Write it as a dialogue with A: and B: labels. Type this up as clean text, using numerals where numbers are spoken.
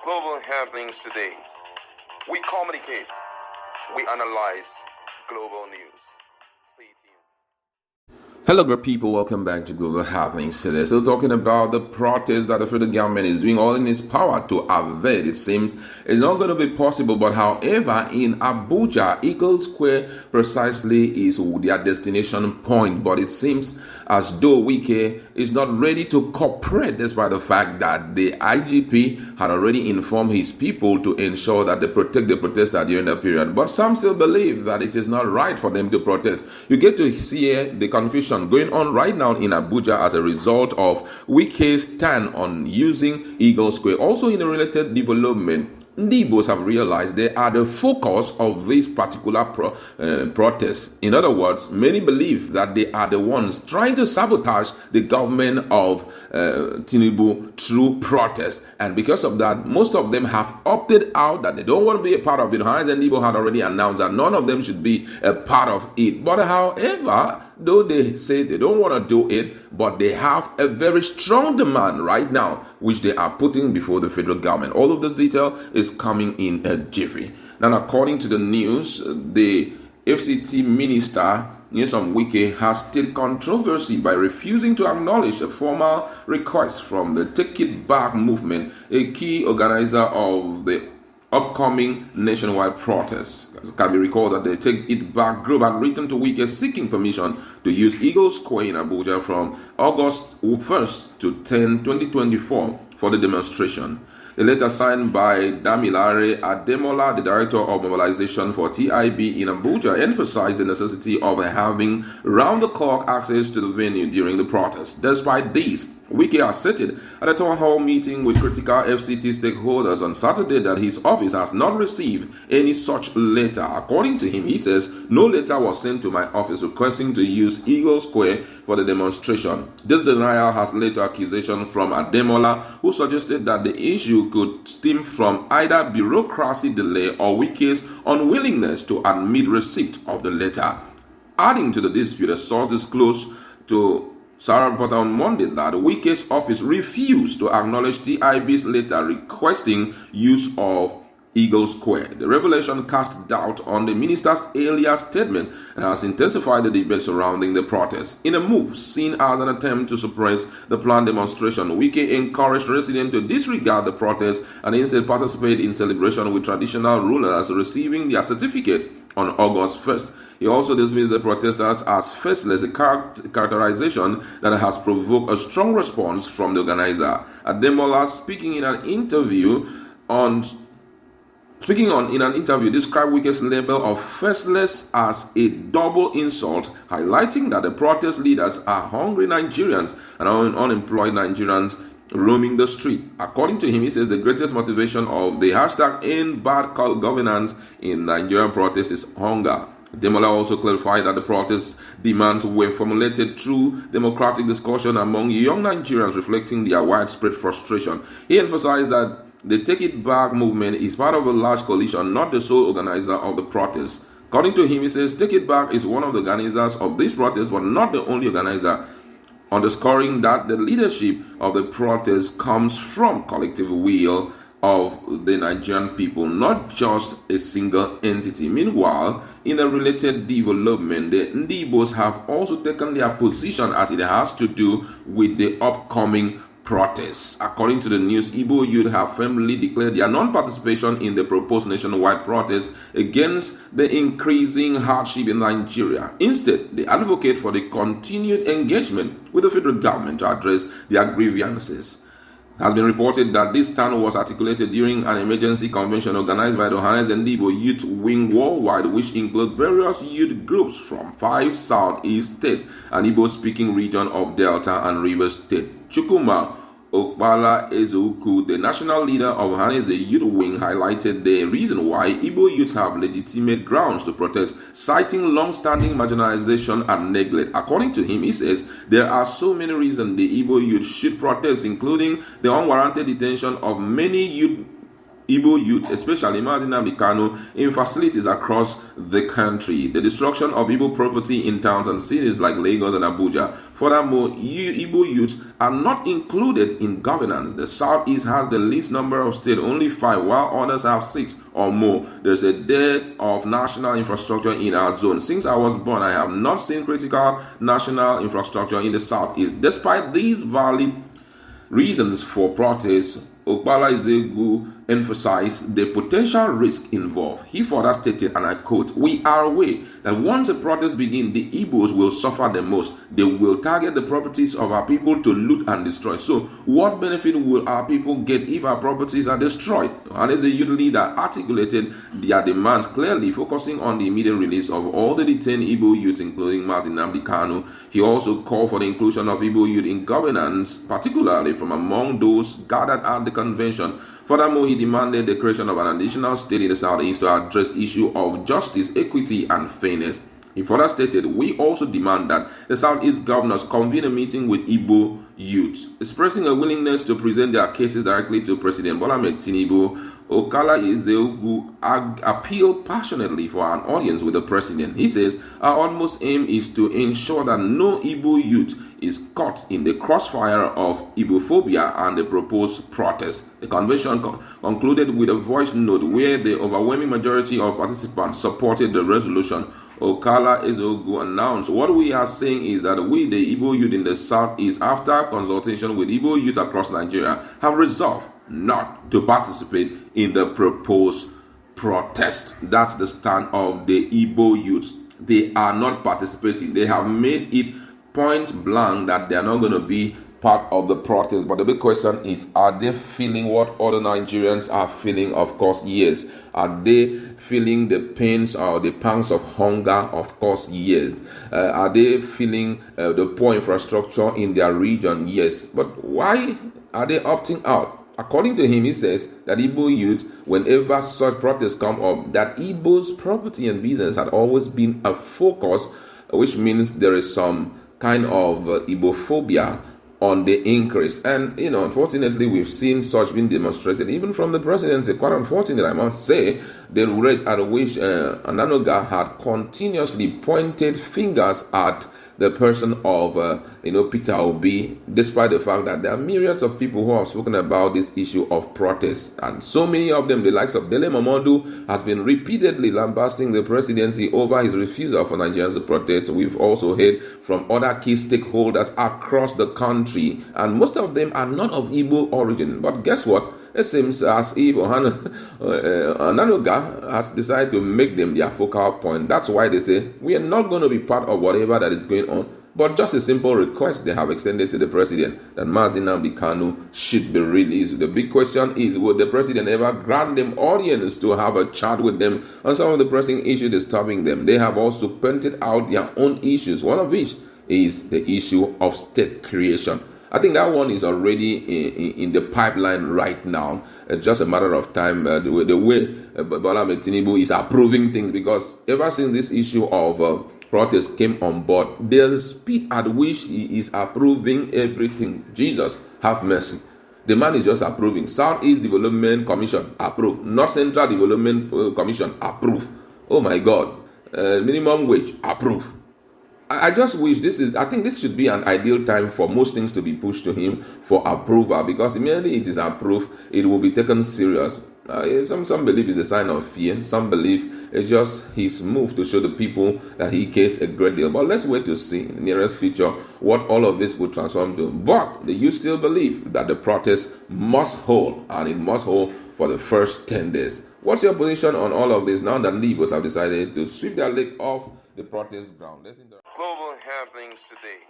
A: global happenings today. We communicate, we analyze global news. Stay tuned.
B: Hello, great people. Welcome back to Global Happenings today. Still talking about the protest that the federal government is doing all in its power to avert. It seems it's not going to be possible, but however, in Abuja, Eagle Square precisely is their destination point. But it seems as though Wike is not ready to cooperate, despite the fact that the IGP had already informed his people to ensure that they protect the protesters during that period. But some still believe that it is not right for them to protest. You get to see the confusion going on right now in Abuja as a result of Wike's stand on using Eagle Square. Also in a related development, Ndigbos have realized they are the focus of this particular protest. In other words, many believe that they are the ones trying to sabotage the government of Tinubu through protest. And because of that, most of them have opted out, that they don't want to be a part of it. Ohanaeze Ndigbo had already announced that none of them should be a part of it. But however, though they say they don't want to do it, but they have a very strong demand right now, which they are putting before the federal government. All of this detail is coming in a jiffy. Now, according to the news, the FCT minister, Nyesom Wike, has stirred controversy by refusing to acknowledge a formal request from the Take It Back movement, a key organizer of the upcoming nationwide protests. It can be recalled that the Take It Back group had written to Wike seeking permission to use Eagle Square in Abuja from August 1st to 10, 2024 for the demonstration. The letter signed by Damilare Ademola, the Director of Mobilization for TIB in Abuja, emphasized the necessity of having round-the-clock access to the venue during the protest. Despite this, Wike asserted at a town hall meeting with critical FCT stakeholders on Saturday that his office has not received any such letter. According to him, he says, no letter was sent to my office requesting to use Eagle Square for the demonstration. This denial has led to accusation from Ademola, who suggested that the issue could stem from either bureaucracy delay or Wike's unwillingness to admit receipt of the letter. Adding to the dispute, a source disclosed to Sarah reported on Monday that Wike's office refused to acknowledge TIB's letter requesting use of Eagle Square. The revelation cast doubt on the minister's earlier statement and has intensified the debate surrounding the protest. In a move seen as an attempt to suppress the planned demonstration, Wike encouraged residents to disregard the protest and instead participate in celebration with traditional rulers receiving their certificate on August 1st. He also dismissed the protesters as faceless, a characterization that has provoked a strong response from the organizer. Ademola, speaking in an interview, described Wike's label of faceless as a double insult, highlighting that the protest leaders are hungry Nigerians and unemployed Nigerians roaming the street. According to him, he says the greatest motivation of the hashtag end bad governance in Nigerian protests is hunger. Demola also clarified that the protest demands were formulated through democratic discussion among young Nigerians, reflecting their widespread frustration. He emphasized that the Take It Back movement is part of a large coalition, not the sole organizer of the protest. According to him, he says Take It Back is one of the organizers of this protest, but not the only organizer, underscoring that the leadership of the protest comes from collective will of the Nigerian people, not just a single entity. Meanwhile, in a related development, the Ndigbos have also taken their position as it has to do with the upcoming protests. According to the news, Igbo youth have firmly declared their non-participation in the proposed nationwide protest against the increasing hardship in Nigeria. Instead, they advocate for the continued engagement with the federal government to address their grievances. It has been reported that this stand was articulated during an emergency convention organized by the Ohanaeze Ndigbo Youth Wing Worldwide, which includes various youth groups from 5 Southeast states and Igbo-speaking region of Delta and Rivers State. Chukwuma Okpala Ezeukwu, the national leader of Ohanaeze Youth Wing, highlighted the reason why Igbo youths have legitimate grounds to protest, citing long-standing marginalization and neglect. According to him, he says there are so many reasons the Igbo youth should protest, including the unwarranted detention of many youth Igbo youth, especially Ohanaeze Ndigbo, in facilities across the country. The destruction of Igbo property in towns and cities like Lagos and Abuja. Furthermore, Igbo youth are not included in governance. The Southeast has the least number of states, only 5, while others have 6 or more. There's a dearth of national infrastructure in our zone. Since I was born, I have not seen critical national infrastructure in the Southeast. Despite these valid reasons for protest, Ohanaeze Ndigbo emphasized the potential risk involved. He further stated, and I quote, "We are aware that once the protests begin, the Igbos will suffer the most. They will target the properties of our people to loot and destroy. So what benefit will our people get if our properties are destroyed?" And as a youth leader articulated their demands clearly, focusing on the immediate release of all the detained Igbo youth, including Ohanaeze Ndigbo. He also called for the inclusion of Igbo youth in governance, particularly from among those gathered at the convention. Furthermore, he demanded the creation of an additional state in the Southeast to address issue of justice, equity, and fairness. He further stated, "We also demand that the Southeast governors convene a meeting with Igbo youth." Expressing a willingness to present their cases directly to President Bola Ahmed Tinubu, Ohanaeze Ndigbo appealed passionately for an audience with the president. He says, "Our utmost aim is to ensure that no Igbo youth is caught in the crossfire of Igbophobia and the proposed protest." The convention concluded with a voice note where the overwhelming majority of participants supported the resolution. Ohanaeze Ndigbo announced, "What we are saying is that we, the Igbo youth in the Southeast, after consultation with Igbo youth across Nigeria, have resolved not to participate in the proposed protest." That's the stand of the Igbo youth. They are not participating. They have made it point blank that they are not going to be part of the protest. But the big question is, are they feeling what other Nigerians are feeling? Of course, yes. Are they feeling the pains or the pangs of hunger? Of course, yes. Are they feeling the poor infrastructure in their region? Yes. But why are they opting out? According to him, he says that Igbo youth, whenever such protests come up, that Igbo's property and business had always been a focus, which means there is some kind of Igbophobia on the increase. And, unfortunately, we've seen such being demonstrated even from the presidency. Quite unfortunate, I must say, the rate at which Ananoga had continuously pointed fingers at the person of, Peter Obi, despite the fact that there are myriads of people who have spoken about this issue of protest. And so many of them, the likes of Dele Momodu, has been repeatedly lambasting the presidency over his refusal for Nigerians to protest. We've also heard from other key stakeholders across the country, and most of them are not of Igbo origin. But guess what? It seems as if Ananoga has decided to make them their focal point. That's why they say, we are not going to be part of whatever that is going on. But just a simple request they have extended to the president that Ohanaeze Ndigbo should be released. The big question is, will the president ever grant them audience to have a chat with them on some of the pressing issues disturbing them? They have also pointed out their own issues, one of which is the issue of state creation. I think that one is already in the pipeline right now. It's just a matter of time. The way Bola Ahmed Tinubu is approving things, because ever since this issue of protest came on board, the speed at which he is approving everything, Jesus have mercy. The man is just approving. Southeast Development Commission, approve. North Central Development Commission, approve. Oh my God. Minimum wage, approve. I just wish I think this should be an ideal time for most things to be pushed to him for approval, because immediately it is approved, it will be taken serious. Some believe it's a sign of fear. Some believe it's just his move to show the people that he cares a great deal. But let's wait to see in the nearest future what all of this will transform to. But the youth still believe that the protest must hold, and it must hold for the first 10 days. What's your position on all of this now that Igbos have decided to sweep their leg off the protest ground?
A: Global happenings today.